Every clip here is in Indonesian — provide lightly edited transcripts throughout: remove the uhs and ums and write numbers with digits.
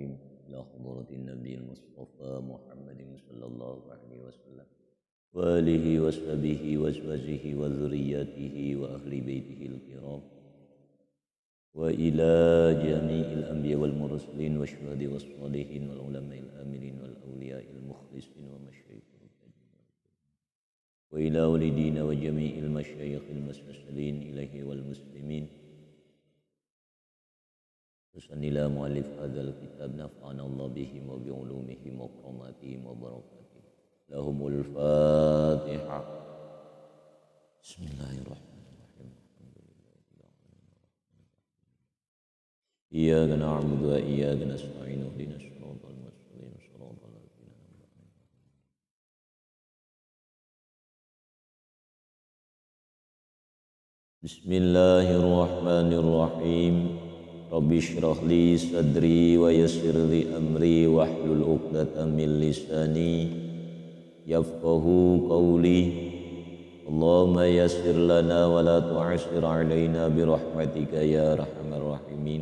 الرحيم إلى حضرة النبي المصطفى محمد صلى الله عليه وسلم وآله وصحبه وأزواجه وذرياته وأهل بيته الكرام وإلى جميع الأنبياء والمرسلين والشهداء والصالحين والعلماء الآمنين والأولياء المخلصين ومشايخ وإلى والدينا وجميع المشايخ المسترسلين إليه والمسلمين خصوصا إلى مؤلف هذا الكتاب نفعنا الله بهم وبعلومهم وكراماتهم وبركاتهم لهم الفاتحة. بسم الله الرحمن الرحيم. إياك نعبد وإياك نستعين اهدنا الصراط المستقيم صراط الذين أنعمت عليهم. بسم الله الرحمن الرحيم. Rabbi syrah li sadri wa yassir li amri wahlul 'uqdatam min lisani yafqahu qawli. Allahumma yassir lana wa la tu'assir 'alaina bi rahmatika ya arhamar rahimin.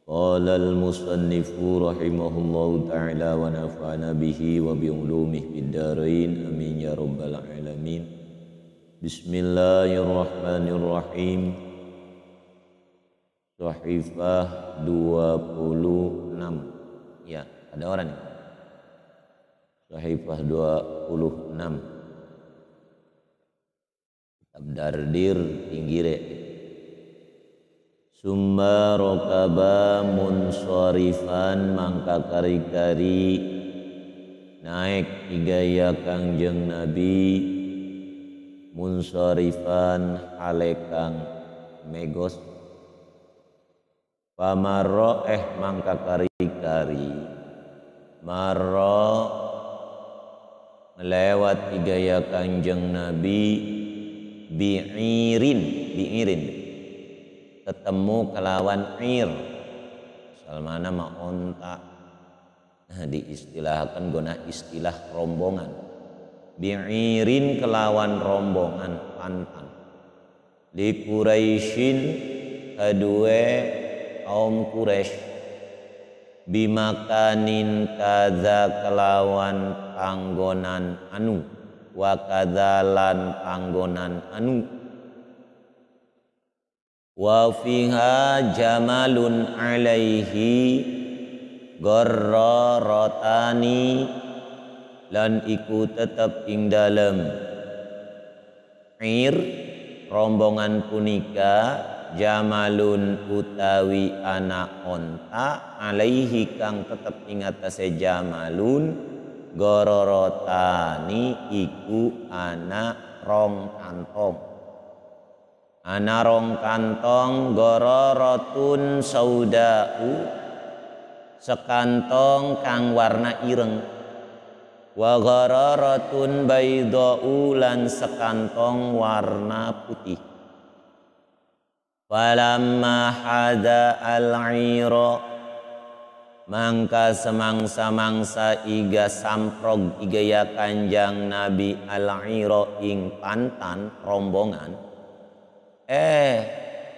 Qala al-musannifu rahimahullahu ta'ala wa nafa'ana bihi wa bi ulumihi fid dharain amin ya rabbal alamin. Bismillahirrahmanirrahim. Shahifah 26. Ya, ada orang nih. Shahifah 26. Kitab Dardir pinggire. Summa rokaba munsharifan mangka kari-kari naik higaya Kangjeng Nabi munsharifan halekang megos Pamaro mangka kari-kari maro melewat higaya Kanjeng Nabi bi'irin ketemu kelawan ir salmana ma onta diistilahkan guna istilah rombongan bi'irin kelawan rombongan pantan li Quraisyin kedua kaum Quraisy bimakanin kaza kelawan panggonan anu wa kadzalan panggonan anu wa fiha jamalun alaihi gharratani lan iku tetep ing dalem ir rombongan punika jamalun utawi anak onta alaihi kang tetep ing atase jamalun gororotani iku anak rong kantong gororotun saudau sekantong kang warna ireng wa gororotun baydau lan sekantong warna putih. Falamma hada al-'ira mangka semangsa-mangsa iga samprog igaya Kanjang Nabi al-'ira ing pantan rombongan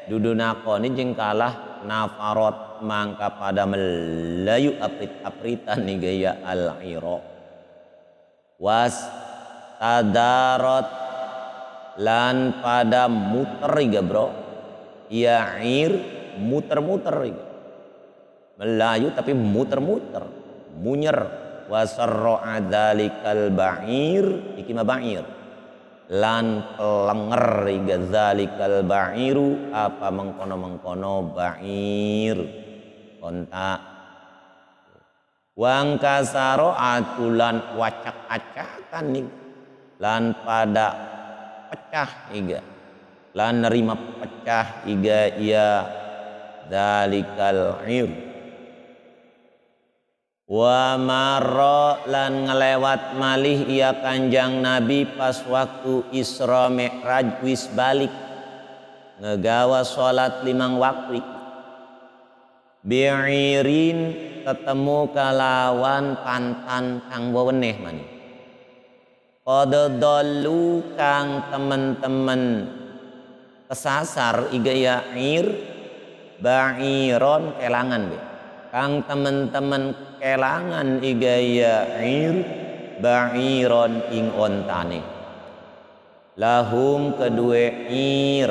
dudunakoni jeung kalah nafarot mangka pada melayu aprit-apritan igaya al-'ira was tadarot lan pada muter iga bro ya ir muter-muter melayu tapi muter-muter munyer wasarra dzalikal ba'ir iki mah ba'ir lan pelenger iga dzalikal ba'iru apa mengkono-mengkono ba'ir onta wang kasaro atulan wacak-acakan nih lan pada pecah iga lan nerima pecah iga iya dzalikal ir wa marra lan ngelewat malih iya Kanjang Nabi pas waktu Isra Mi'raj wis balik ngegawa salat 5 waktu bi'irin ketemu kalawan pantan kang weweneh mani qad dallu kang temen-temen kesasar iga ya ir ba'iron kelangan be kang temen-temen kelangan igaya ir ba'iron ing ontane lahum kedue ir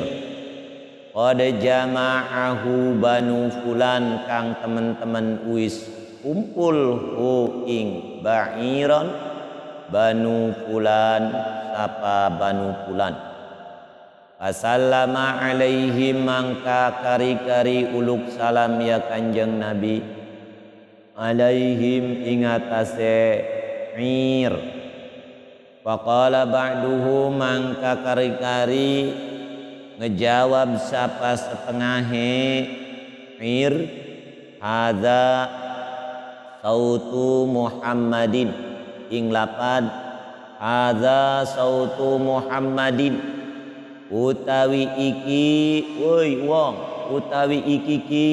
qad jama'ahu banu fulan kang temen-temen wis kumpul hu ing ba'iron banu fulan sapa banu fulan. Assalamu alaihim mangka kari-kari uluk salam ya kanjeng Nabi alaihim ingatase ir. Faqala ba'duhu mangka kari-kari ngejawab sapa setengahe ir hadza sautu Muhammadin ing lapad hadza sautu Muhammadin utawi iki woi wong utawi iki ki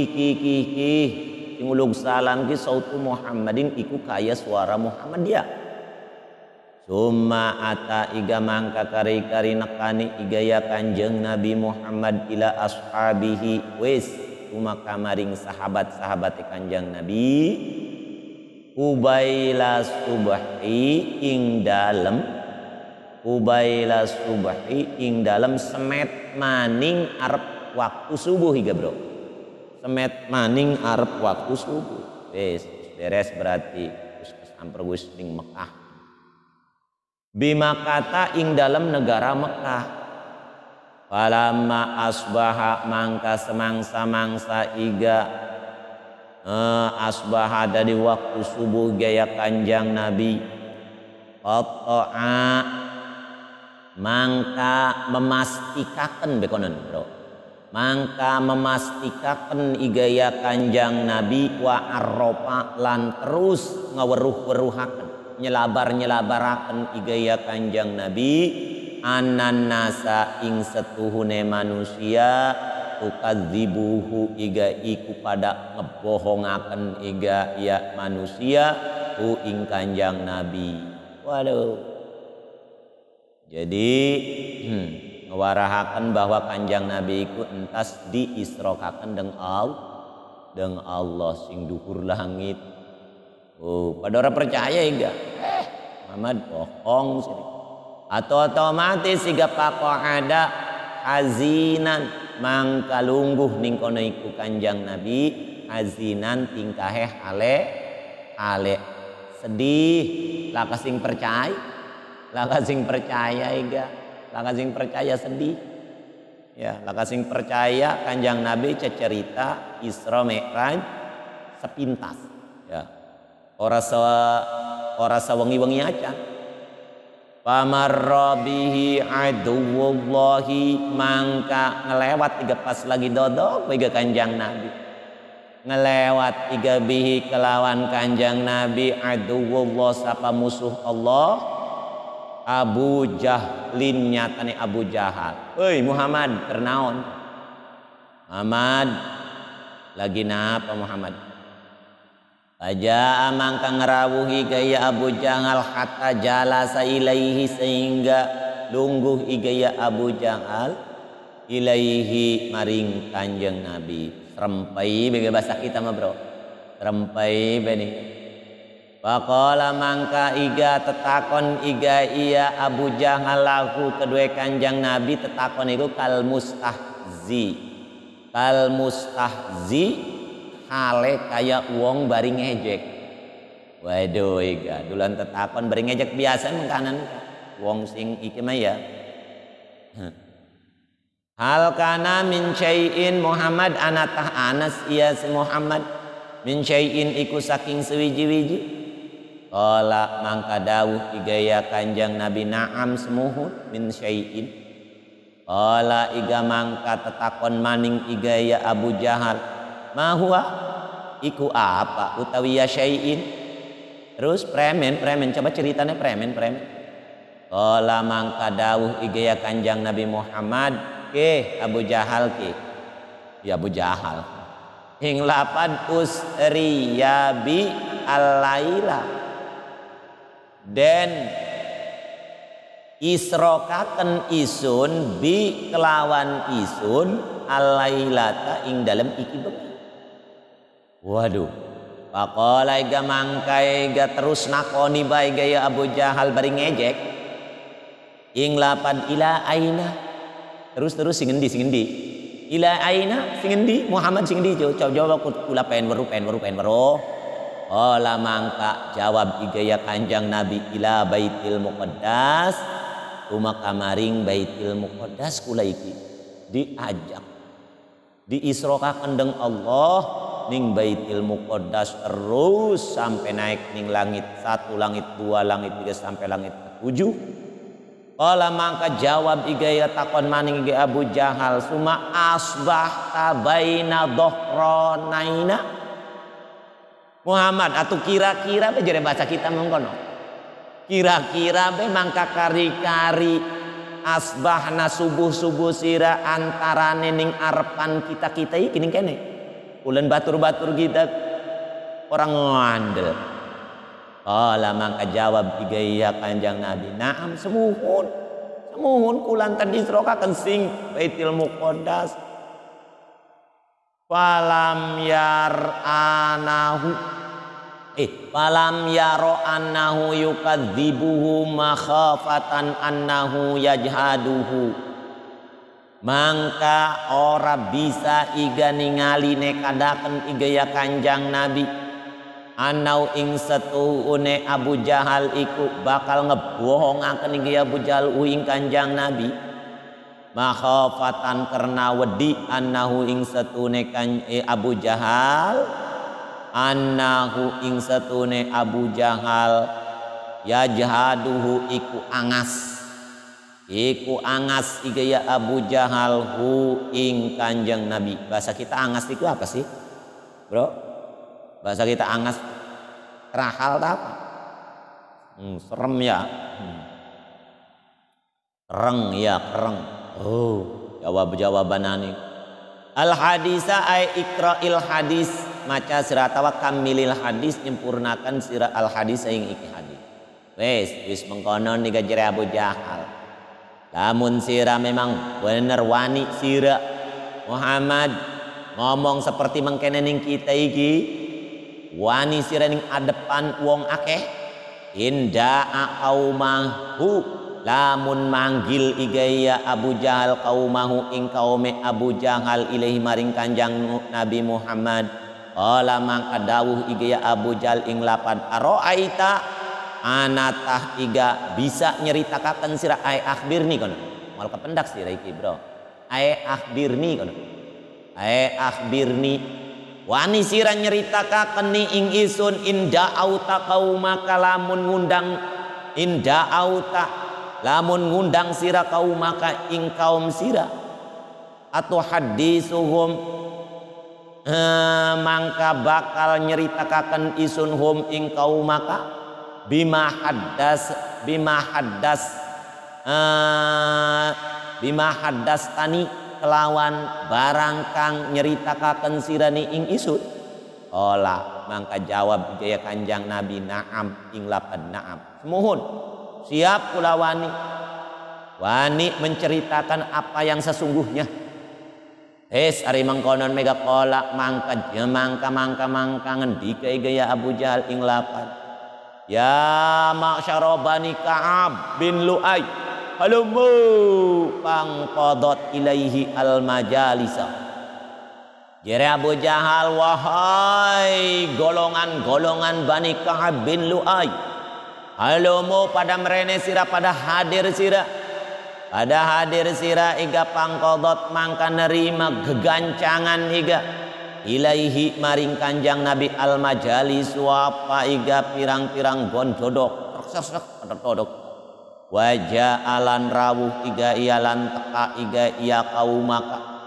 sing ulug salam ki sautu Muhammadin iku kaya suara Muhammad dia. Summa ata iga mangka kari-kari nekani igaya kanjeng Nabi Muhammad ila ashabihi wis umaka maring sahabat-sahabat kanjeng Nabi ubaila subhi ing dalem ubaila subhi ing dalam semet maning arep waktu subuh higa bro, semet maning arep waktu subuh wis beres berarti wis samper wis ning Mekah bima kata ing dalam negara Mekah. Falamma asbaha mangka semangsa-mangsa iga asbaha dari waktu subuh gaya kanjang Nabi qata'a mangka memastikaken bekonon bro mangka memastikaken igaya kanjang Nabi wa arropa lan terus ngaweruh-weruhaken nyelabar-nyelabaraken igaya kanjang Nabi anan nasa ing setuhune manusia tukadzibuhu iga iku pada ngebohongaken iga ya manusia hu ing kanjang Nabi. Waduh. Jadi ngewarahaken bahwa kanjang Nabi iku entas diisrokaken dengan Allah sing duhur langit. Oh, pada orang percaya iga. Muhammad bohong sih. Atau otomatis siga pako ada hazinan mangka lungguh ning kono iku kanjang Nabi hazinan tingkahe ale sedih laka sing percaya. Laka sing percaya iga, laka sing percaya sedih. Ya, laka sing percaya kanjang Nabi cecerita Isra Mi'raj sepintas. Ya. Ora sawengi-wengi aja. Pamarra bihi aduwullahi mangka ngelewat tiga pas lagi dodok iga kanjang Nabi. Ngelewat iga bihi kelawan kanjang Nabi aduwullah sapa musuh Allah. Abu Jahlin nyatane Abu Jahal. Hei Muhammad kernaon? Muhammad lagi napa Muhammad? Aja mangka ngerawuhi gaya Abu Jahal hatta jalasa ilaihi sehingga lungguh igaya Abu Jahal ilaihi maring kanjeng Nabi. Serempai bege bahasa kita mah bro. Serempai beni. Faqala mangka iga tetakon iga iya Abu Jahal lahu kedua kanjang Nabi tetakon iku kal mustahzi hale kaya wong bari ngejek. Waduh iga dulan tetakon bari ngejek biasa mengkanan wong sing iki mah ya. Hal kana min syai'in Muhammad anatah anas iya si Muhammad min syai'in iku saking sewiji-wiji. Qala mangka dawuh igaya kanjang Nabi na'am semuhun min syai'in. Qala iga mangka tetakon maning igaya Abu Jahal ma huwa iku apa utawi ya syai'in. Terus premen coba ceritanya premen. Qala mangka dawuh igaya kanjang Nabi Muhammad ke Abu Jahal ke ya Abu Jahal hing lapad usriyabi al-laila dan isrokaken isun bi kelawan isun al-lailata ing dalem iki bengi. Waduh Faqala iga mangkai iga terus nakoni bae gaya Abu Jahal bari ngejek. Ing lapan ila aina. Terus sing endi? Ila aina sing endi? Muhammad sing endi? Jawab kula pen weruh. Qala mangka jawab iga ya Kanjang Nabi ila Baitil Muqaddas. Tuma kamaring Baitil Muqaddas kula iki diajak diisrokaken deng Allah ning Baitil Muqaddas terus sampai naik ning langit 1, langit 2, langit 3 sampai langit 7. Qala mangka jawab iga ya takon maning iga Abu Jahal suma asbahta baina dhahronaina. Muhammad atau kira-kira be jere bahasa kita mengkono. Kira-kira be mangka kari-kari asbahna subuh-subuh sira antarane ning arepan kita iki ning kene. Ulen batur-batur kita orang ngandel. Qala mangka jawab iga ya Kanjang Nabi, "Na'am semuhun. Semuhun kulan tadi isrokaken sing Baitil Muqaddas." Falam yaro annahu yukadzibuhu makhafatan annahu yajhaduhu. Mangka ora bisa iga ningali nekadaken iga ya Kanjang Nabi anau ing setuhune Abu Jahal iku bakal ngebohongaken iga Abu Jahal ing Kanjang Nabi. Makhafatan karena wedi annahu ing setune Abu Jahal annahu ing setune Abu Jahal yajhaduhu iku angas iga ya Abu Jahal hu ing Kanjeng Nabi. Bahasa kita angas itu apa sih bro? Bahasa kita angas kerahal apa? Serem ya. Kereng. Oh, jawabanani. Al hadisa ay ikra'il hadis maca sira tawa kamilil hadis nyempurnakan sira al hadis ing iki hadis. Wis mengkono niga jere Abu Jahal. Lamun sira memang bener wani sira Muhammad ngomong seperti mengkene ning kita iki wani sira ning adepan wong akeh inda'a qaumahu lamun manggil igaya Abu Jahal kaumahu ing kaume Abu Jahal ilahi maring Kanjang Nabi Muhammad. Qala mangka dawuh igaya Abu Jahal ing lapan aroaita anatah iga bisa nyeritakake sira ai akhbirni kono. Mal kependak sira iki bro. Ai akhbirni kono. Ai akhbirni wani sira nyeritakake ni ing isun inda auta kaumaka lamun ngundang inda auta lamun ngundang sira kaum maka ing kaum sira atau hadisuhum mangka bakal nyritakaken isun hum ing kaum maka bima haddas tani kelawan barang kang nyritakaken sirani ing isun. Ola mangka jawab jaya Kanjang Nabi na'am ing lapan na'am semuhun siap kula wani menceritakan apa yang sesungguhnya. Ari mangkonon mega kolak mangka ngendika gaya Abu Jahal ing lapan. Ya ma'syara Bani Ka'ab bin Lu'ay halumu pangqadat ilaihi al majalisa. Jere Abu Jahal wahai golongan Bani Ka'ab bin Lu'ay. Halumu pada merene sira pada hadir sira iga pangkodot mangka nerima gegancangan iga ilaihi maring Kanjang Nabi al majalis wapa iga pirang-pirang gondodok todok wajah alan rawuh iga ialan teka iga ia kaumaka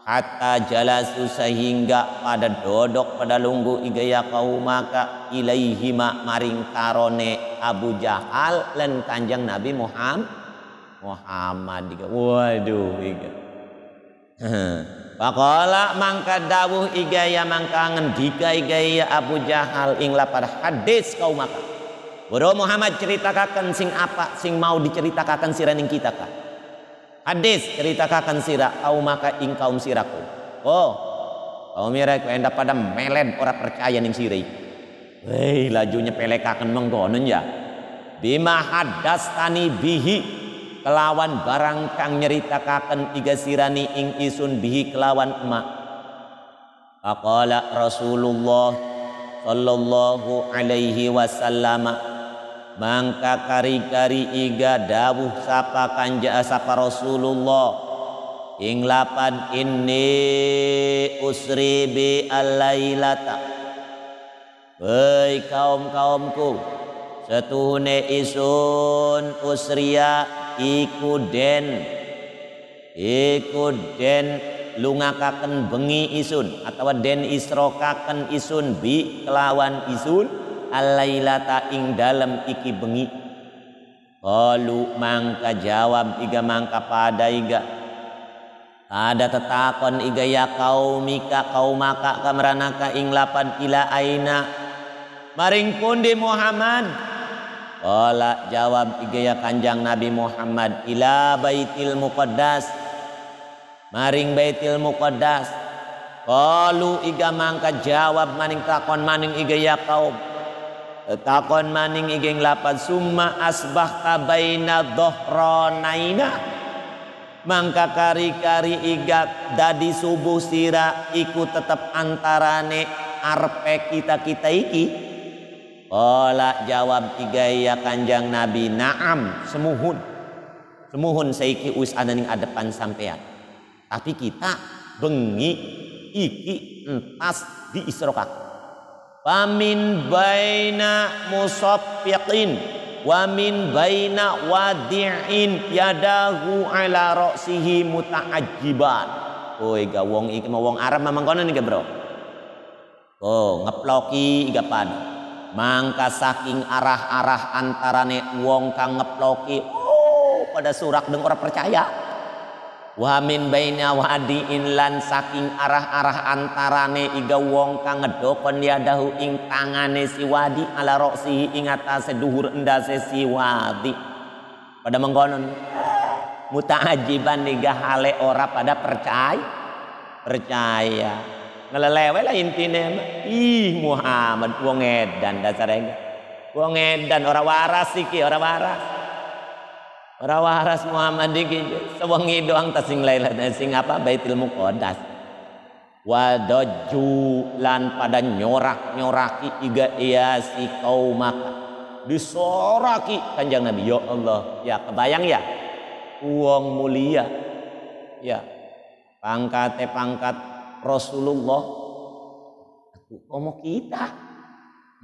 hatta jalasu sehingga pada dodok pada lunggu iga ya kaumaka ilaihi maring karone Abu Jahal lan Kanjang Nabi Muhammad iga waduh iga Faqala mangka dawuh iga ya mangka ngendika iga ya Abu Jahal ing lapar hadis kaumaka. Bro Muhammad ceritakan sing apa sing mau diceritakan siraning kita kah? Hadis ceritakan sira kaumaka ing kaum siraku. Oh, Kaum mirek enda pada meled ora percaya ning sire. Hei lajunya pelekaken mengkonon ya. Bima haddastani bihi kelawan barang kang nyeritakaken iga sirani ing isun bihi kelawan emak. Faqala Rasulullah sallallahu alaihi wasallam mangka kari-kari iga dawuh sapa kanja sapa Rasulullah ing lapan inni usri bi alailata. Hei kaum-kaumku, setuhune isun usria iku den lungakaken bengi isun atawa den isrokaken isun bi kelawan isun alailata ing dalem iki bengi. Qalu mangka jawab iga mangka pada iga ada tetakon iga ya kaumika kaumaka kamranaka ing lapan ila aina maring pundi Muhammad. Qala jawab iga ya kanjang Nabi Muhammad ila Baitil Muqaddas maring Baitil Muqaddas. Qalu iga mangka jawab maning takon maning iga ya kaum takon maning iga ing lapan summa asbahta baina dhahranaina mangka kari-kari iga dadi subuh sira iku tetep antarane arpe kita iki. Qala jawab iga ya kanjang Nabi naam semuhun saiki wis ana ning adepan sampean tapi kita bengi iki entas diisrokaken. Pamin baina musaffiqin wa min baina wadi'in yadahu ala ra'sihi muta'ajjiban. Oh iga wong iki mau wong Arab memang kono nih bro. Oh ngeploki iga pan. Mangka saking arah-arah antarane wong kang ngeploki pada surak deng ora percaya. Wa min baina wadi'in lan saking arah-arah antarane iga wong kang ngedokon yadahu ing tangane si wadi ala ra'sihi ing atase dhuwur endase si wadi. Pada mengkonon muta'ajiban iga hale ora pada percaya. Ngelelewe lah intine ih Muhammad wong edan dasare wong edan ora waras iki ora waras Muhammad iki sewengi doang tas sing laila sing apa Baitul Muqaddas wadaju lan pada nyorak-nyoraki iga iya si kaumaka disoraki kanjang Nabi. Ya Allah ya kebayang ya wong mulia ya pangkat Rasulullah ngomong kita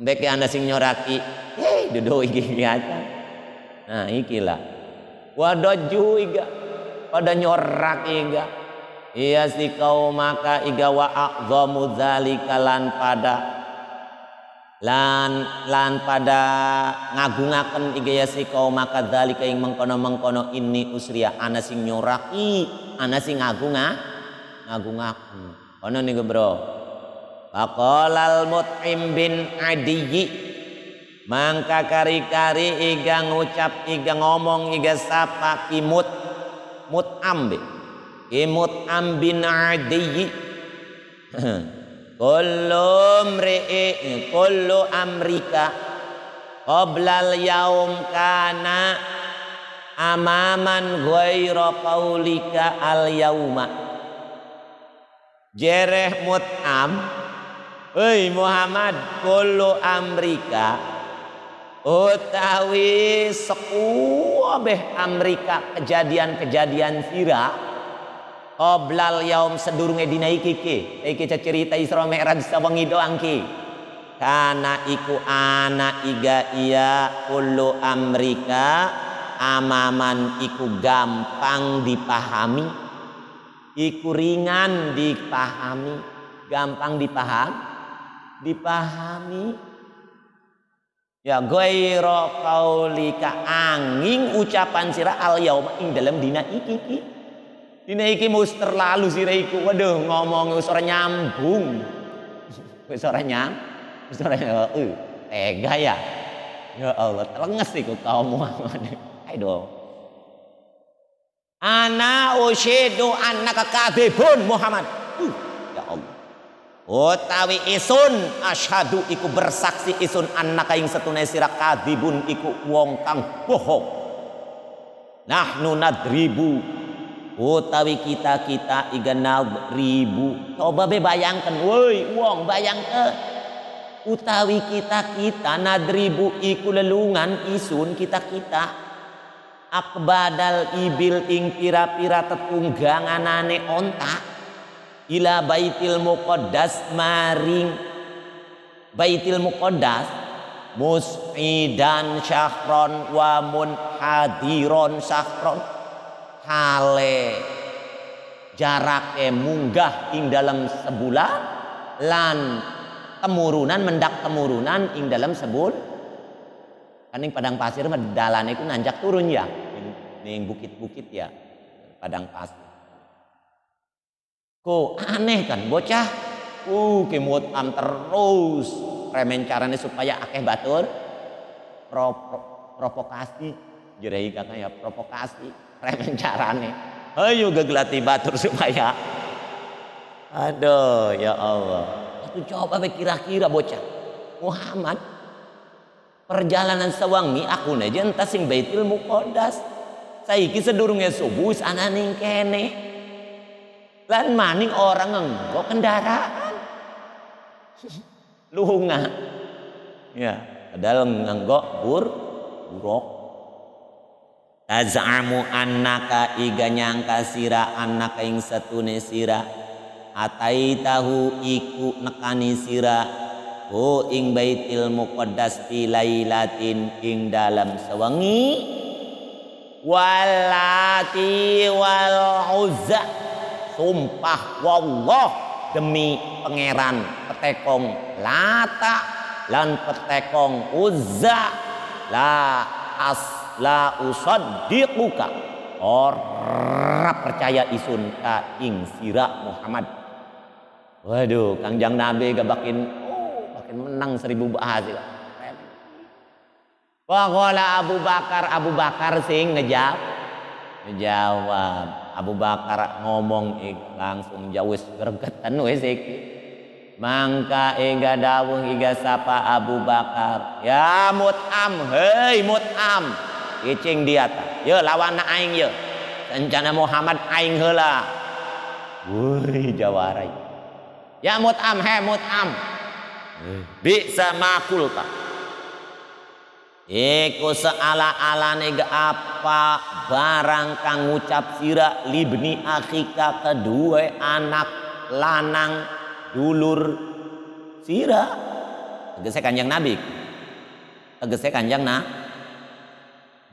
mbek anda sing nyoraki dudu iki aja. Nah ikilah wadaju iga pada nyorak iga iya si kaumaka iga wa a'zamu dzalika lan pada ngagungaken iga ya si kaumaka dzalika ing mengkono ini usriya ana sing nyoraki ana sing ngagungaken. Ono nih bro. Faqalal Mut'im bin Adiyy mangka kari-kari iga ngucap iga ngomong iga sapa Mut'am bin Adiyy kullu amrika qoblal yaum kana amaman ghaira qaulika al yauma. Jereh Mut'am hei Muhammad kullu amrika utawi sekabeh amrika kejadian-kejadian sira qoblal yaum sedurunge dina iki cerita Isra Mi'raj sawengi doang ki kana iku ana iga iya kullu amrika amaman iku gampang dipahami iku ringan dipahami gampang dipahami ya ghaira qaulika angin ucapan sira al yauma ing dalam dina iki mus terlalu sira iku waduh ngomong wis ora nyambung wis ora tega ya Allah telenges iku kaum Muhammad aduh. Ana usyidu annaka kadzibun Muhammad. Ya Allah. utawi isun asyhadu iku bersaksi isun annaka ing setune sira kadibun iku wong kang bohong. Nahnu nadribu utawi kita iga nadribu. Coba be bayangkan, woi wong bayangkan, utawi kita nadribu iku lelungan isun kita akbadal ibil ing pira-pira tetungganganane onta ila baitil muqaddas maring baitil muqaddas mus'idan syahron wa munhadiron syahron hale jarake munggah ing dalam sebulan lan temurunan mendak temurunan ing dalam kan ing padang pasir mah dalane iku nanjak turun ya ning bukit-bukit ya padang pasir. Kok aneh kan bocah kemut am terus remen carane supaya akeh batur provokasi jerei kakak ya provokasi remen carane ayo gegelati batur supaya aduh ya Allah. Aku coba kira-kira bocah Muhammad perjalanan sewangi aku aja entas sing Baitul Muqaddas saiki sedurunge subuh ana ning kene lan maning orang ngenggo kendaraan lunga ya padahal ngenggo buruk tazamu annaka iga nyangka sira annaka ing setune sira ataitahu iku nekani sira ing Baitil Muqaddas fi lailatin ing dalam sewengi walati wal uzza sumpah wallah demi pangeran petekong lata lan petekong uzza la usaddiquka ora percaya isun ka ing sira Muhammad. Waduh Kangjeng Nabi gabakin menang 1000 bahasa. Waqala Abu Bakar sing ngejawab. Abu Bakar ngomong langsung jawis gregetan wis iki. Mangka ega dawuh iga sapa Abu Bakar. Ya Mut'am, hei Mut'am. Icing dia ta. Ye lawanna aing ye. Rencana Muhammad aing heula. Woi jawarai. Ya Mut'am, he Mut'am. Bisa makulta iku seala-alane apa barang kang ngucap sira libni akhika kedua anak lanang dulur sira tegese Kanjeng Nabi tegese Kanjeng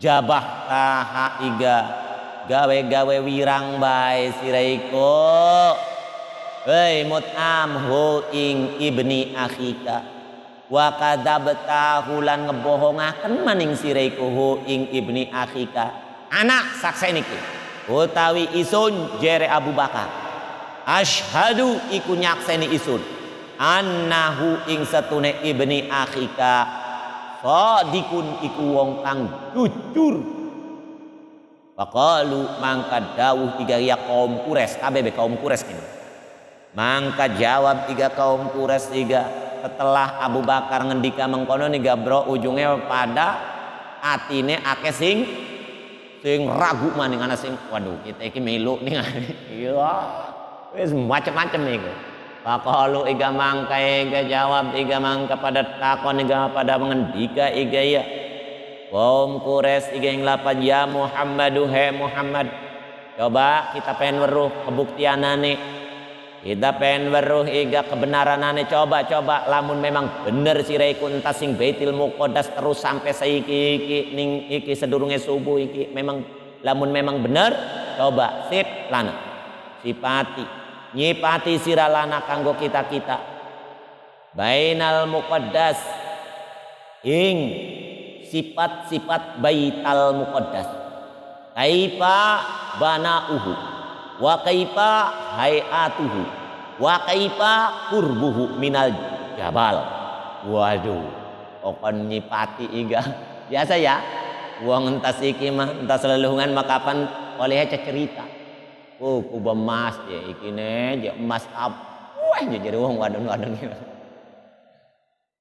jabah taha iga gawe-gawe wirang bae sira iku. Hei Mut'am hu ing ibni akhika wa kadzabta hulan ngebohongaken maning sira iku hu ing ibni akhika anak sakseni iki utawi isun jere Abu Bakar asyhadu iku nyakseni isun annahu ing satune ibni akhika sadikun iku wong kang jujur. Faqalu mangka dawuh tiga ya kaum Quraisy kabeh kaum Quraisy ini. Mangka jawab tiga kaum Quraisy tiga setelah Abu Bakar ngendika mengkono niga bro ujungnya pada atine akeh sing ragu maning ana sing waduh kita iki melu ning iya wis macam-macam niku. Faqalu iga mangka iga jawab iga mangka pada takon iga pada mengendika iga ya kaum Quraisy iga ing lapan ya Muhammadu he Muhammad coba kita pengen weruh kebuktianane. Kita pengen weruh iga kebenaranane coba lamun memang bener sira iku entas sing Baitul Muqaddas terus sampai saiki iki ning iki sedurunge subuh iki memang lamun memang bener coba sip lana sipati nyipati sira lana kanggo kita Bainal Muqaddas ing sifat-sifat Baitul Muqaddas kaifa banauhu wa kaifa hayatuhu wa kaifa qurbuhu minal jabal. Waduh okon nyipati iga biasa ya uang entas iki mah entas lelungan makapan oleh cerita kuba emas ya iki ne je emas wah jadi wong wadon-wadon gitu.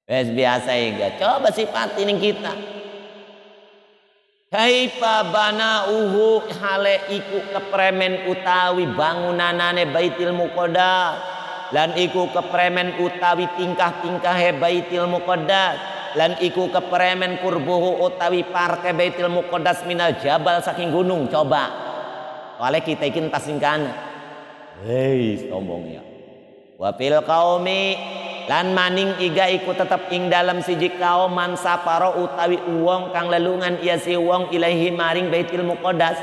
Wes biasa iga. Coba sifati ning kita. Kaifa banauhu hale iku kepremen utawi bangunanane Baitul Muqaddas lan iku kepremen utawi tingkah-tingkahe Baitul Muqaddas lan iku kepremen kurbuhu utawi parke Baitul Muqaddas minal jabal saking gunung. Coba soalnya kita ikin tasingkan hei sombong ya wafil qaumi lan maning iga iku tetep ing dalam siji kaum man saparo utawi uwong kang lelungan iya si wong ilahi maring Baitul Muqaddas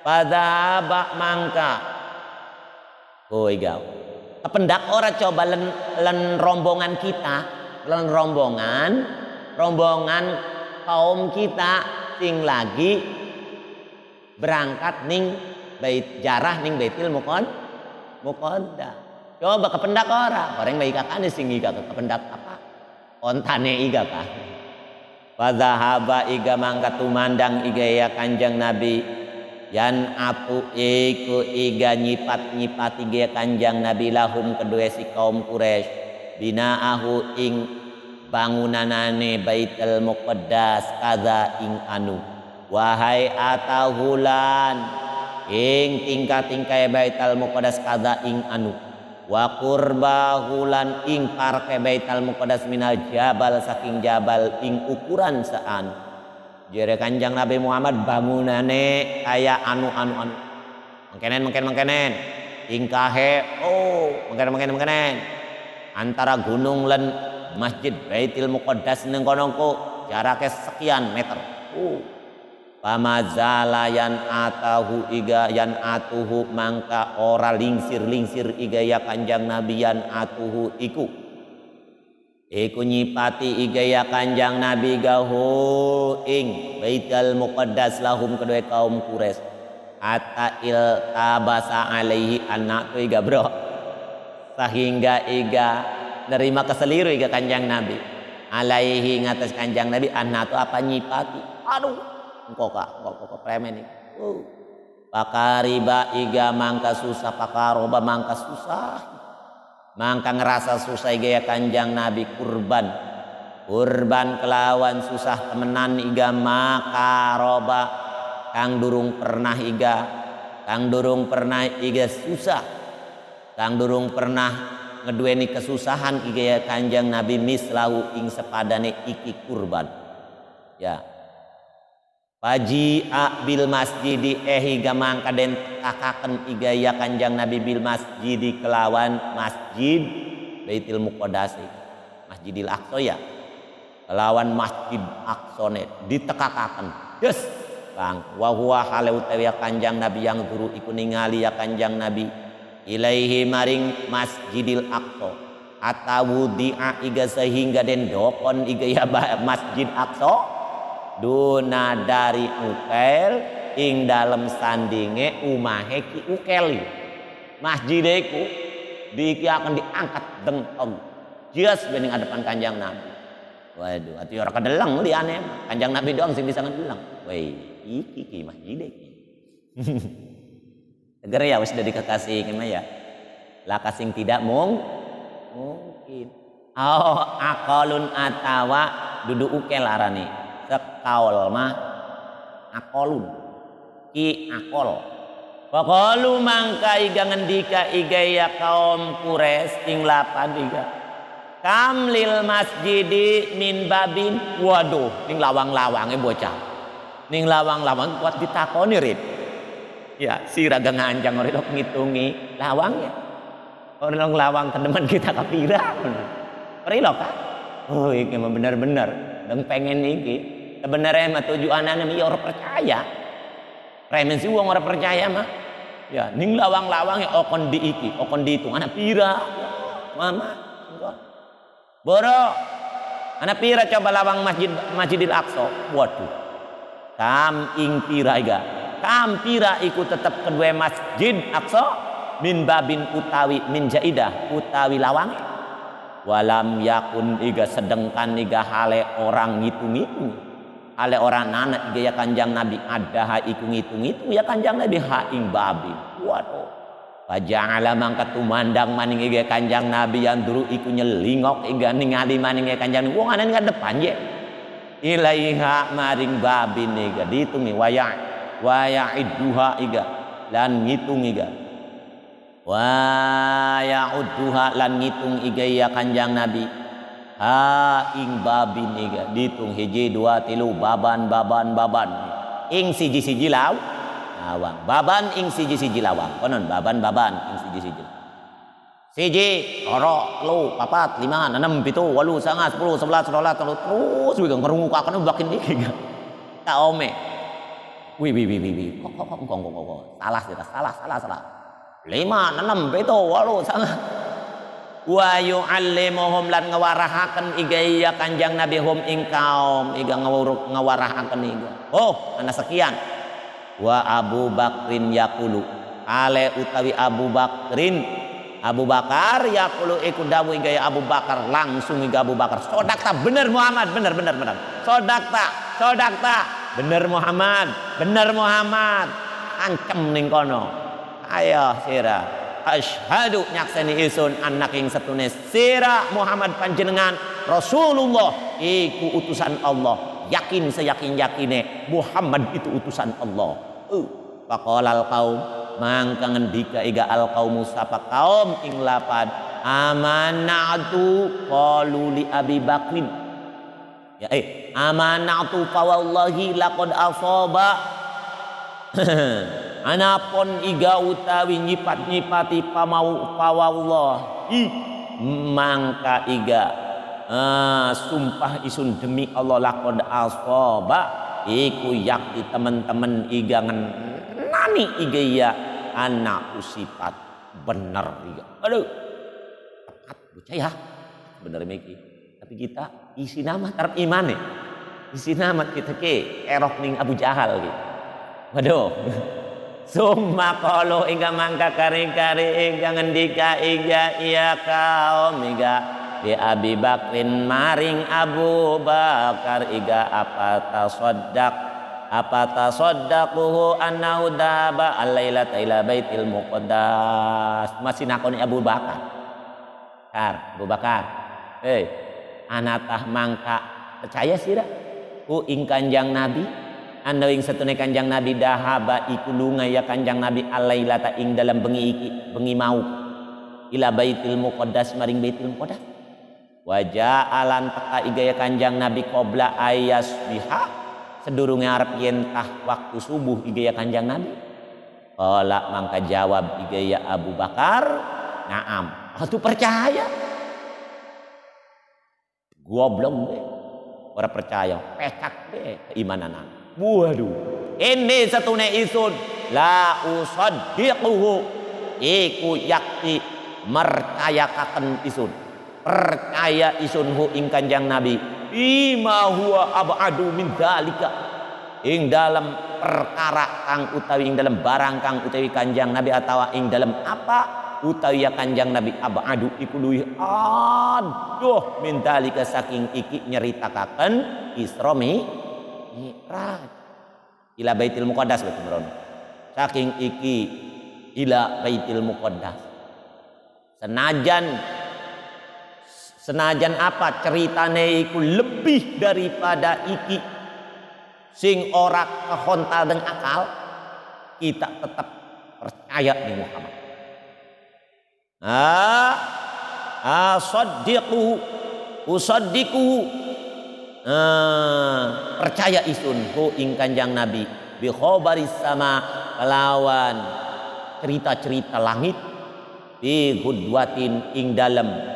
padahaba mangka iga kependak ora coba len rombongan kita len rombongan kaum kita sing lagi berangkat ning jarah ning Baitul Muqaddas. Coba kependak orang baik kakak sing iga kependak apa? Ontane iga kah? Fadzahaba iga mangka tumandang iga ya Kanjeng Nabi. Yan apu iku iga nyipat iga Kanjeng Nabi lahum kedua si kaum Quraisy. Binaahu ing bangunanane Baitul Muqaddas kaza ing anu. Wahai atahulan ing tingkah-tingkah Baitul Muqaddas kaza ing anu. Wa qurbahulan ing parke Baitul Muqaddas minal jabal saking jabal ing ukuran saan. Jere Kanjeng Nabi Muhammad bangunane kaya anu. Mengkenen. Tingkahe mengkenen. Antara gunung lan Masjid Baitul Muqaddas ning kono jaraknya sekian meter. Pamazala yan atahu iga yan atuhu mangka ora lingsir iga ya Kanjeng Nabi yan atuhu iku nyipati iga ya Kanjeng Nabi gahu ing Baitul Muqaddas lahum kedua kaum Quraisy hatta il tabasa alaihi anak tu iga bro sehingga iga nerima keseliru iga Kanjeng Nabi alaihi ngatas Kanjeng Nabi anak tu apa nyipati aduh kok premen ini. Pakariba iga mangka susah pakaroba mangka susah. Mangka ngerasa susah iga ya Kanjeng Nabi kurban kelawan susah temenan iga makaroba kang durung pernah iga susah. Kang durung pernah ngeduweni kesusahan iga ya Kanjeng Nabi mislahu ing sepadane iki kurban. Ya. Paji'a bil masjidi higa mangka den kakaken iga ya Kanjeng Nabi bil masjidi kelawan masjid Baitul Muqaddas Masjidil Aqsa ya kelawan Masjid Aqsa ditekakaken yes bang wa huwa hale utawi ya Kanjeng Nabi yang guru iku ningali ya Kanjeng Nabi ilaihi maring Masjidil Aqsa atawudi'a iga sehingga den dokon iga ya Masjid Aqsa duna dari ukel ing dalam sandinge umahe ki ukeli masjideku diki akan diangkat dengtong jelas bening hadapan Kanjeng Nabi. Waduh ati ora kedeleng liane Kanjeng Nabi doang sing bisa ngedeleng. Wei iki masjid iki. Tegar ya wis dari kekasih kemah ya. Laka sing tidak mungkin. Akalun atawa dudu ukel arane. Sekaul mah akolun ki akol pakalu mangka iga ngendika iga ya kaum Quraisy ing lapan iga kamlil masjidi min babin waduh ning lawang-lawange bocah ning lawang-lawang kuat ditakoni rit ya si raga nganjang ora dok ngitungi lawangnya orang lawang teman kita kapira perilo kah oh iki mah bener-bener deng pengen iki sebenarnya mah tujuannya nih orang percaya. Premen sih orang percaya mah. Ya, ning lawang-lawang ya okon diiki, okon dihitung. Anak pira, mama, boro. Anak pira coba lawang Masjidil Aqsa. Waduh, kam ing pira iga. Kam pira ikut tetap kedua Masjid Aqsa min babin utawi min jaidah utawi lawang. Walam yakun iga sedengkan iga hale orang ngitung-ngitung. Ale orang anak iga ya Kanjeng Nabi ada iku ngitung itu ya Kanjeng Nabi ha ing babi. Waduh. Faja'ala mangka tumandang maning iga Kanjang Nabi yang dulu iku nyelingok iga ningali maning iga Kanjang Nabi. Wong anan depan je. Ilaiha maring babin iga ditungi waya'idduha iga lan ngitung iga. Waya'udduha lan ngitung iga ya Kanjang Nabi. Ha ing babin iga ditung hiji dua tilu baban ing siji lawang baban ing siji lawang konon baban ing siji loro lu papat lima enam pitu walu sanga 10 11 12 terus wih ngerungukakan bakin iki tak ome wih kok salah 5 6 pitu walu sanga wa yu'allimuhum lan ngawarahaken iga iya Kanjang Nabi hum ing kaum iga ngawarahaken iga oh ana sekian wa Abu Bakrin yaqulu ale utawi Abu Bakar yaqulu iku dawuh iga ya Abu Bakar langsung iga Abu Bakar sodakta bener Muhammad bener sodakta bener Muhammad ancem ning kono ayo sira asyhadu nyakseni isun anak yang setune sira Muhammad panjenengan Rasulullah iku utusan Allah yakin seyakin-yakine Muhammad itu utusan Allah faqalal qaum mangka ngendika iga al qaum sapa kaum ing lapad amanatu qalu li Abi Bakrin ya amanatu fa wallahi laqad asaba anapun iga utawi nyipat-nyipati pawallahi mangka iga sumpah isun demi Allah laqad asaba iku yakti teman-teman iga ngenani iga ya anak sifat bener iga aduh tepat bocah ya bener meki tapi kita isi nama tarap imane isi nama kita ke erok ning Abu Jahal gitu waduh summa qalu iga mangka kari-kari iga ngendika iga iya kaum iga di Abi Bakrin maring Abu Bakar iga apa tasaddaquhu annahu daba al-lailata ila baitil muqaddas masih nakoni Abu Bakar anatah mangka percaya sira ku ing Kanjang Nabi anda ing satune Kanjang Nabi dahaba iku lunga ya Kanjang Nabi alailata ing dalam bengi iki bengi mau ila baitil muqaddas maring baitil muqaddas wajah alan teka iga ya Kanjang Nabi qabla ayas biha sedurunge arep yen tah waktu subuh iga ya Kanjang Nabi qala mangka jawab iga ya Abu Bakar naam atuh percaya goblok deh ora percaya pecak deh keimanan waduh ini satune isun la usaddiquhu iku yakti mercayakaken isun percaya isun hu ing Kanjang Nabi bima huwa abadu min dzalika ing dalam perkara kang utawi ing dalam barang kang utawi Kanjang Nabi atawa ing dalam apa utawi ya Kanjang Nabi abadu iku luwih aduh min dzalika saking iki nyeritakaken Isra Mi'raj ila baitil muqaddas betul merono saking iki ila baitil muqaddas senajan apa ceritane iku lebih daripada iki sing ora kehontal dengan akal kita tetap percaya di Muhammad usaddiquhu percaya isun hu ing Kanjang Nabi bi khabaris sama kelawan cerita-cerita langit bi gudwatin ing dalem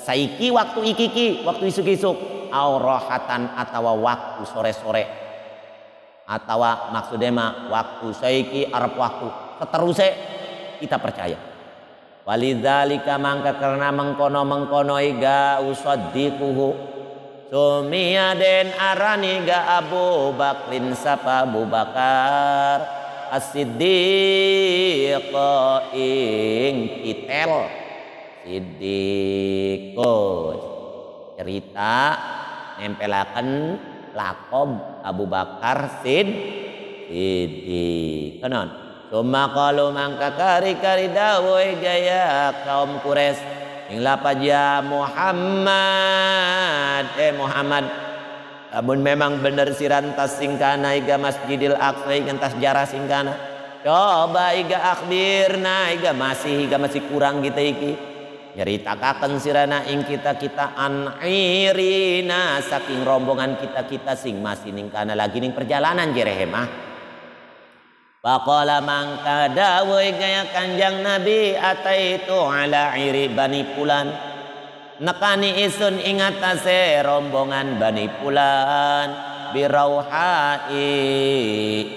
saiki waktu iki waktu isuk-isuk aurahatan atawa waktu sore-sore atawa maksudnya mah waktu saiki arep waktu seteruse kita percaya walidzalika mangka karena mengkono iga usaddiquhu sumiya den arani ga Abu Bakrin sapa Abu Bakar as-siddiq ing titel siddiq cerita nempelaken lakob Abu Bakar siddiq kanon Summa qalu mangka kari-kari dawuh gaya kaum Quraisy ing lapad ya Muhammad Muhammad amun memang bener sirantas singkana iga Masjidil Aqsa igantas jarah singkana coba iga akhbirna iga masih kurang kita iki nyeritakan sirana ing kita an'irina saking rombongan kita sing masih ning kana lagi ning perjalanan jerehe mah. Faqala mangka dawuh gaya Kanjang Nabi ataitu ala iri Bani Fulan nekani isun ing atase rombongan Bani Fulan birauhai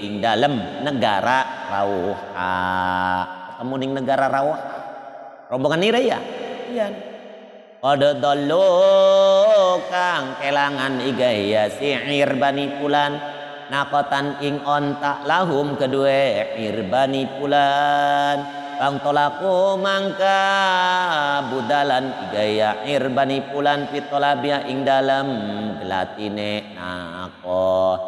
ing dalem negara Rauha ketemu ning negara Rauha rombongan nira ya iya qad dallu kang kelangan igaya si'ir Bani Fulan nakotan ing ontak lahum kedua Bani Fulan bang tolaku mangka budalan igaya Bani Fulan pitolabia ing dalam gelatine nako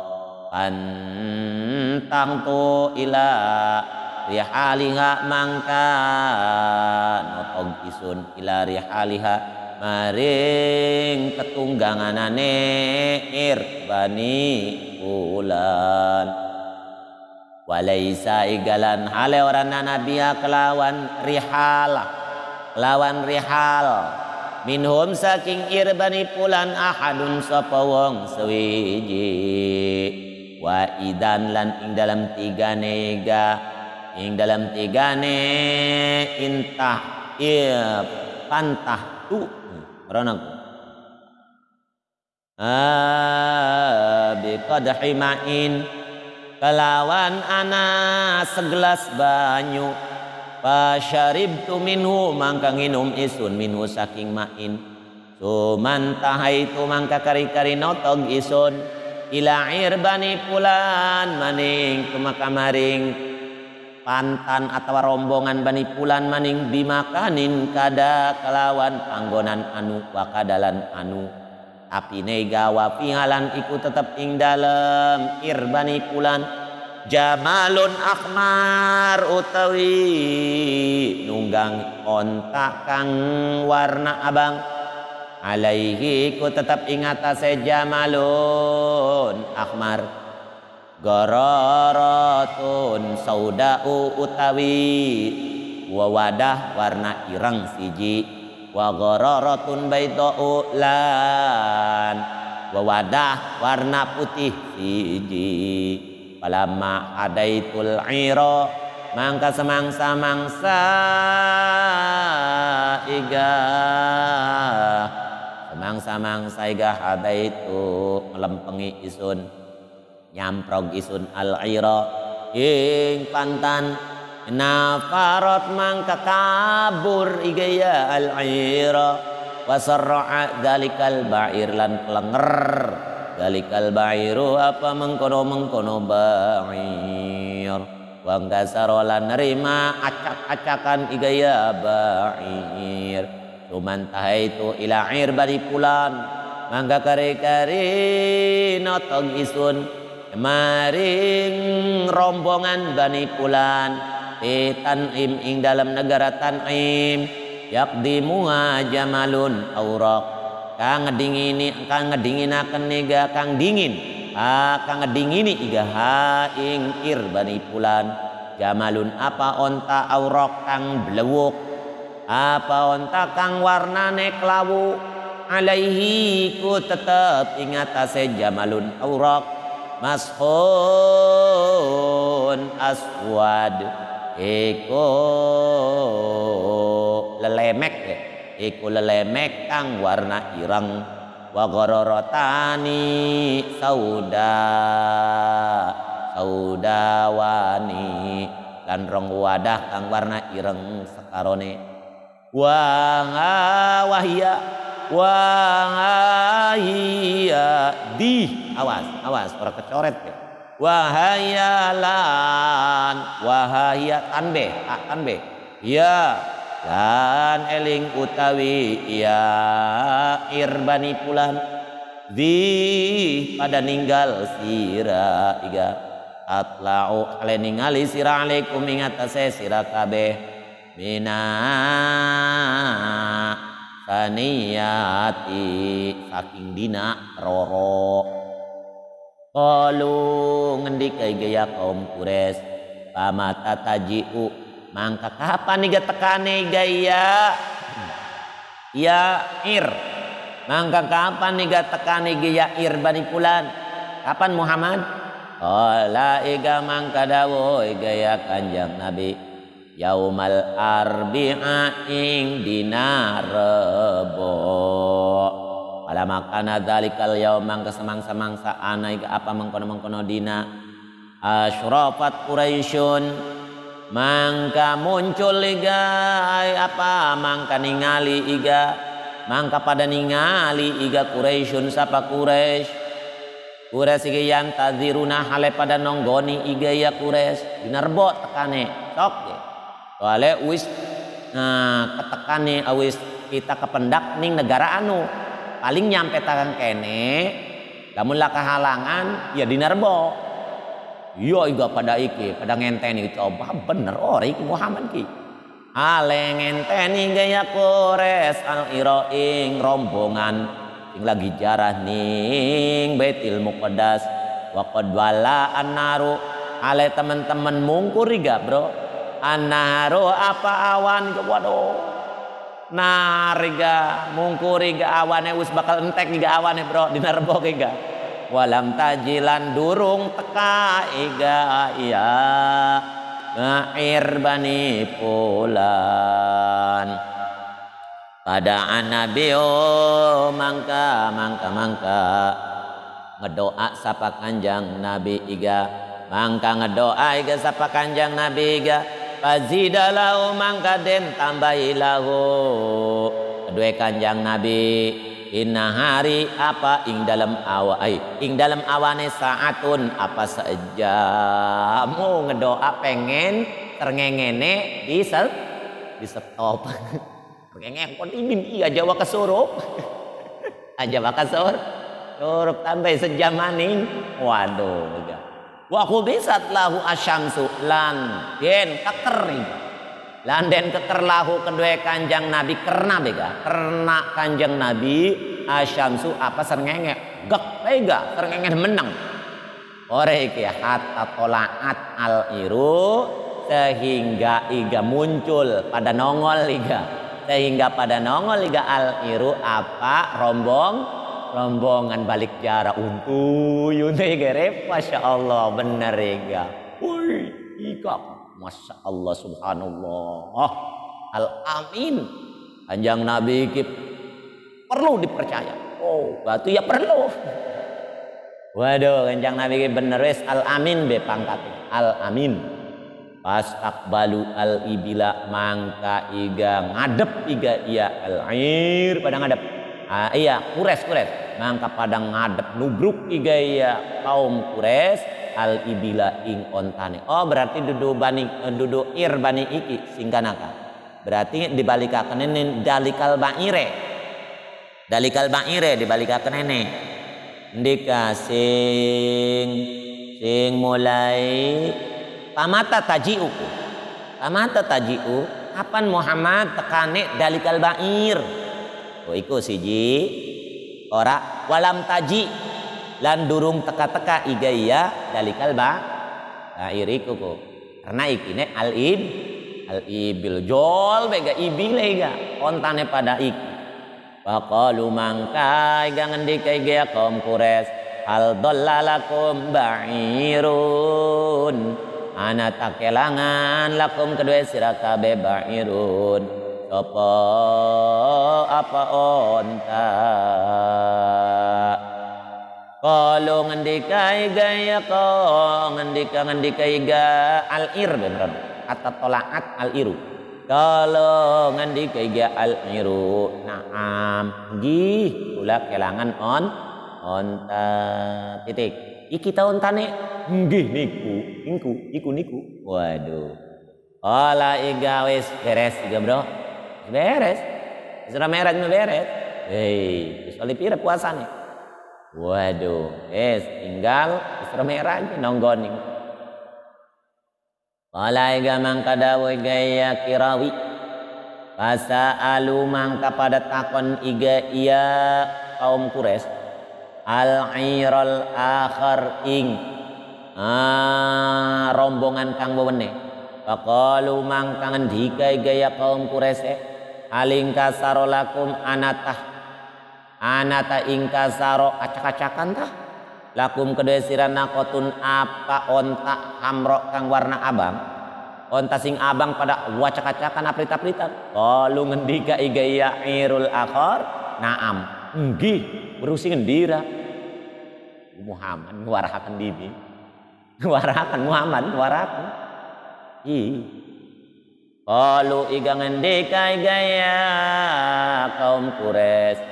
pantang tu ila rihaliha mangka notog isun ila rihaliha maring ketungganganane Bani Fulan walaisa igalan hale orana nabiya kelawan rihal minhum saking Bani Fulan ahadun sapa wong sewiji wa idan lan ing dalam tigane intah pantah tu Ranang biqadhi ma'in kelawan ana segelas banyu fasyaribtu minhu mangka nginum isun minhu saking ma'in suman tahaitu mangka kari-kari notog isun ila Bani Fulan maning kumakamaring pantan atau rombongan Bani Fulan maning bimakanin kada kelawan panggonan anu wakadalan anu tapi nega wafihalan iku tetep ing dalem Bani Fulan jamalun akhmar utawi nunggang ontak kang warna abang alaihi ku tetep ing atase jamalun akhmar gororatun saudau utawi wawadah warna ireng siji wa gororatun baidau lan wawadah warna putih siji palamma adaitul ira mangka semangsa iga hadaitu melempengi isun nyamprog isun al-ira ing pantan nafarat mangka kabur igaya al-ira wasarra'a dalikal ba'ir lan kelenger dalikal ba'iru apa mengkono ba'ir wang kasarolan nerima acak-acakan igaya ba'ir cuman tahaitu ila Bani Fulan mangka kari-kari notog isun maring rombongan Bani Fulan di Tan'im ing dalam negara Tan'im yakdimuha jamalun auraq kang ngedinginaken nega kang dingin kang ngedingini iga ha ing Bani Fulan jamalun apa onta auraq kang blewuk apa onta kang warnane klawu alaihi ku tetep ing atase jamalun auraq mashun aswad iku lelemek kang warna ireng wa ghararotani saudawani lan rong wadah kang warna ireng sekarone wahaya di awas ora kecoret ya wahayalan wahaya tanbe ya lan eling utawi ya Bani Fulan di pada ninggal sira iga tatla'u ale ningali sira alaikum ing atase sira kabeh mina saniyati saking dina roro. Qalu ngendikai gaya kaum Quraisy pamata taji'u mangka kapan iga tekane gaya ya ir mangka kapan iga tekane gaya ir Bani Fulan kapan Muhammad qala iga mangka dawuh gaya kanjeng Nabi yaumal arbi'a ing dina Rebo ala makana dzalikal yaum mangka semangsa-mangsa ana iga apa mengkono-mengkono dina asyrafat Quraisyun mangka muncul iga apa mangka ningali iga mangka pada ningali iga Quraisyun sapa Quraisy iga yang tadziruna hale pada nonggoni iga ya Quraisy dinerbo tekane sok ge soale wis ketekane awis kita kependak ning negara anu paling nyampe tangan kene lamun lah kehalangan ya dinerbo. Iya iga pada iki pada ngenteni coba bener ori iki Muhammad ki ale ngenteni gaya Quraisy al ira ing rombongan sing lagi jarah ning Baitul Muqaddas wa qad wala annaru ale teman-teman mungkur iga bro annaru apa awan waduh nariga mungkur iga awane wis bakal entek iga awane bro dinerbo iga walam tajilan durung teka iga iya ngair Bani Fulan pada anabio mangka ngedoa sapa kanjang Nabi iga mangka ngedoa iga sapa kanjang Nabi iga fazidalahu mangka den tambahi lahu kedua kanjang Nabi inna hari apa ing dalam awane saatun apa saja mau ngedoa pengen terngengene di stop terngenge kon ibin iya Jawa kesurup Jawa kesurup tambah sejam maning waduh wa khubisat lahu asyamsu lan den keker landen keker lahu kedua kanjang Nabi karena kanjang Nabi asyamsu apa serngenge gek pega serngenge menang ore iki hatta tolaat al iru sehingga iga muncul pada nongol iga sehingga pada nongol iga al iru apa rombongan balik jarak untuk yune gerep Masya Allah bener iga woi iga Masya Allah subhanallah al-amin kanjang Nabi iki perlu dipercaya oh batu ya perlu waduh kanjang Nabi iki bener wis al-amin be pangkatnya al-amin pas takbalu al-ibila mangka iga ngadep iga iya al-air pada ngadep iya kures mangka pada ngadep nubruk iga iya kaum Quraisy al ibila ing ontane oh berarti dudu ir bani iki singkanaka berarti dibalikaken ini dalikal ba'ire dibalikaken ini ndika sing mulai pamata taji'u kapan Muhammad tekane dalikal ba'ir oh iku siji ora walam taji lan durung teka-teka iga iya dalikal iriku ko karena ikine al ibil jol bega ibil iga ontane pada iki faqalu mangka iga ngendika iga kaum Quraisy hal dallalakum ba'irun ana takelangan lakum kedua sira kabeh ba'irun sapa apa onta kalau ngendikai gaya kau ngendikai ga al ir bener kata tolaat al iru kalau ngendikai ga al iru naam gih ulah kelangan onta titik iki tahun tane nggih niku waduh olah iga wis beres iga bro beres sudah merah beres soalnya pira puasanya waduh tinggal isra merah aja nonggoning Qala iga mangka dawuh gaya kirawi fasa'alu mangka pada takon iga iya kaum Quraisy al-iral akhar ing rombongan kang wewene faqalu mangka ngendika gaya kaum Quraisy alingka sarolakum anata ingkasaro acak-acakan tah lakum kedua sirana kotun apa onta hamro kang warna abang onta sing abang pada wacak-acakan aprita-aprita kalu ngendika iga iya irul akhar naam nggih berusi ngendira Muhammad nguarahaken bibi nguarahaken Muhammad nguarahaken kalu iga ngendika iga ya kaum Quraisy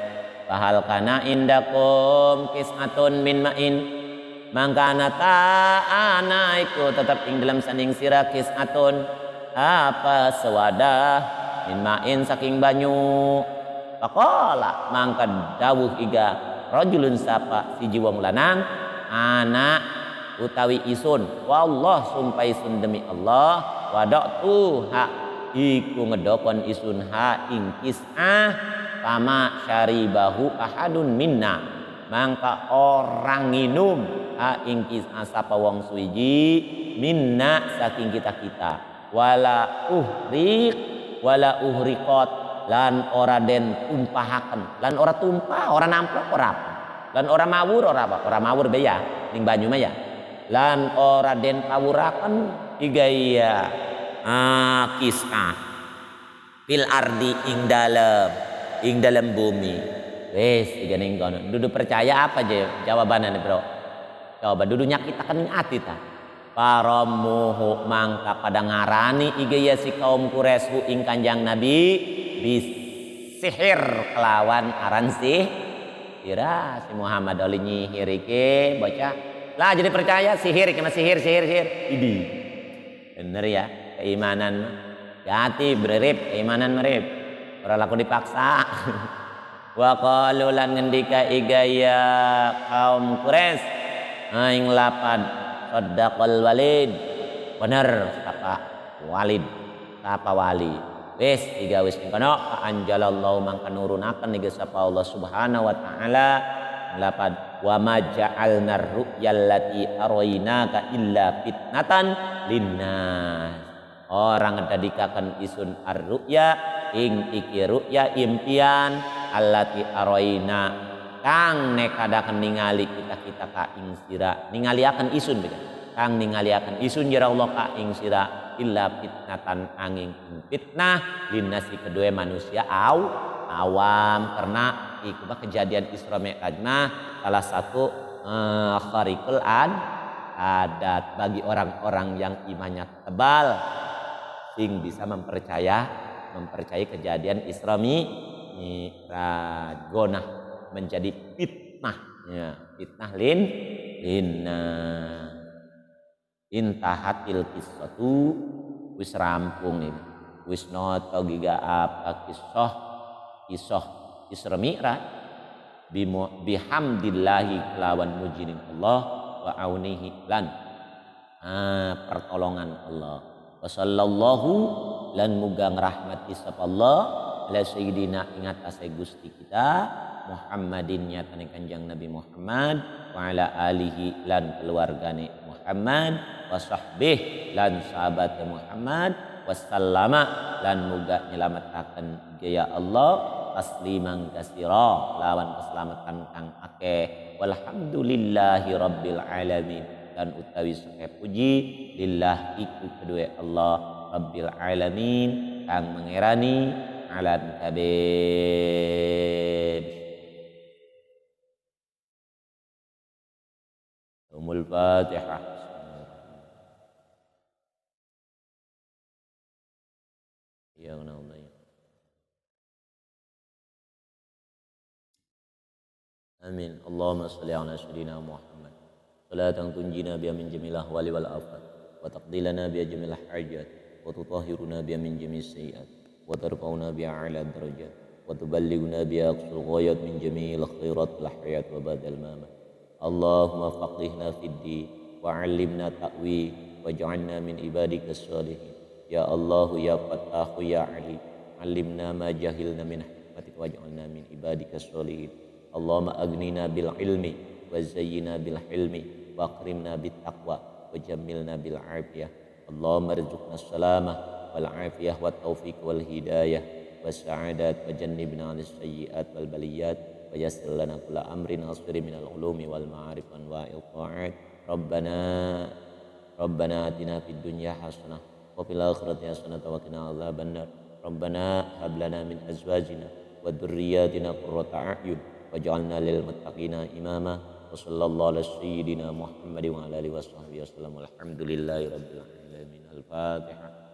Fahal kana indakum kis'atun min ma'in mangka ana iku tetap ing dalam saning sira kis'atun apa sewadah min ma'in saking banyu faqala mangka dawuh iga rajulun sapa siji wong lanang anak utawi isun wallah sumpah isun demi Allah wadaktu ha iku ngedokon isun ha ing kis'ah Pama syaribahu ahadun minna mangka orang minum ingkis asapa wong suwiji minna saking kita wala uhriqat lan ora den tumpahaken lan ora tumpah ora namplok ora apa lan ora mawur ora apa ora mawur be ya ning banyu mah ya lan ora den pawuraken igaya kisah fil ardi ing dalam bumi wes tiga ning kono dudu percaya apa aja jawabannya bro coba dudu nyakitakan ati ta paramuhu mangka pada ngarani iga ya si kaum Quraisy ing Kanjang Nabi bisihir kelawan aran kira si Muhammad oli nyihir iki bocah lah jadi percaya sihir kena sihir idi bener ya keimanan jati berip keimanan merip ora laku dipaksa wa qalu lan ngendika igaya kaum Quraisy ing lapad saddaqal walid bener sapa wali wis tiga wis kono anjalallahu mangka nurunaken iga sapa Allah Subhanahu wa taala lapad wa ma ja'alna ru'yal lati araynaka illa fitnatan linnas orang ngedadikaken isun ar-ru'ya ing iki ru'ya impian allati araina kang nekadaken ningali kita ka ing sira ningaliaken isun beda kang ningaliaken isun jara Allah ka ing sira illa fitnatan angin fitnah linnasi kedua manusia awam karena iku kejadian Isra Mi'raj salah satu kharikul adat bagi orang-orang yang imannya tebal sing bisa mempercayai kejadian Isra Mi'raj gonah menjadi fitnah ya fitnah linna intahatil qissatu wis rampung ini wis noto giga apa kisah Isra Mi'raj bihamdillahi kelawan mujinin Allah wa aunihi lan pertolongan Allah wa sallallahu lan muga ngrahmati sapa Allah ala sayyidina ingat asai Gusti kita Muhammadin nyatane Kanjeng Nabi Muhammad wa ala alihi lan keluargane Muhammad wa sahbih lan sahabat Muhammad wasallama lan muga nyelametaken gaya Allah tasliman kasira lawan keselamatan kang akeh walhamdulillahi rabbil alamin dan utawi sakeh puji lillah iku kedue Allah Rabbil alamin kang mengerani alam kabeh umul Fatihah ya Allah amin Allahumma shalli ala sayyidina Muhammad salatan tunjina biha min jamil ahwali wal afat wa taqdilana biha jamil hajat wa tutahhiruna biha min jamil sayyiat wa tarfa'una biha ala darajat wa tuballighuna biha aqsal ghayat min jamil khairat al hayat wa badal mamat Allahumma faqihna fid din wa 'allimna ta'wil waj'alna min ibadikas sholihin. Ya Allah ya Fattahu ya Alim, alimna ma jahilna min hikmatik waj'alna min ibadikas sholihin. Allahumma aghnina bil ilmi wa zayyina bil hilmi wa akrimna bit taqwa wa jammilna bil afiyah. Allahumma arzuqna salamah wal afiyah wa taufiq wal hidayah wa sa'adat wa jannibna 'anis sayyi'at wal baliyat wa yassir lana kulla amrin asri minal ulumi wal ma'arif anwa'il ta'at. Rabbana atina fid dunya hasanah wa fil akhirati hasanah wa qina adzabannar. Rabbana hab lana min azwajina wa dhurriyyatina qurrata a'yun waj'alna lil muttaqina imama. Wa sallallahu ala sayyidina Muhammadin wa ala alihi wa sahbihi wasallam. Alhamdulillahi rabbil alamin. Al-Fatihah.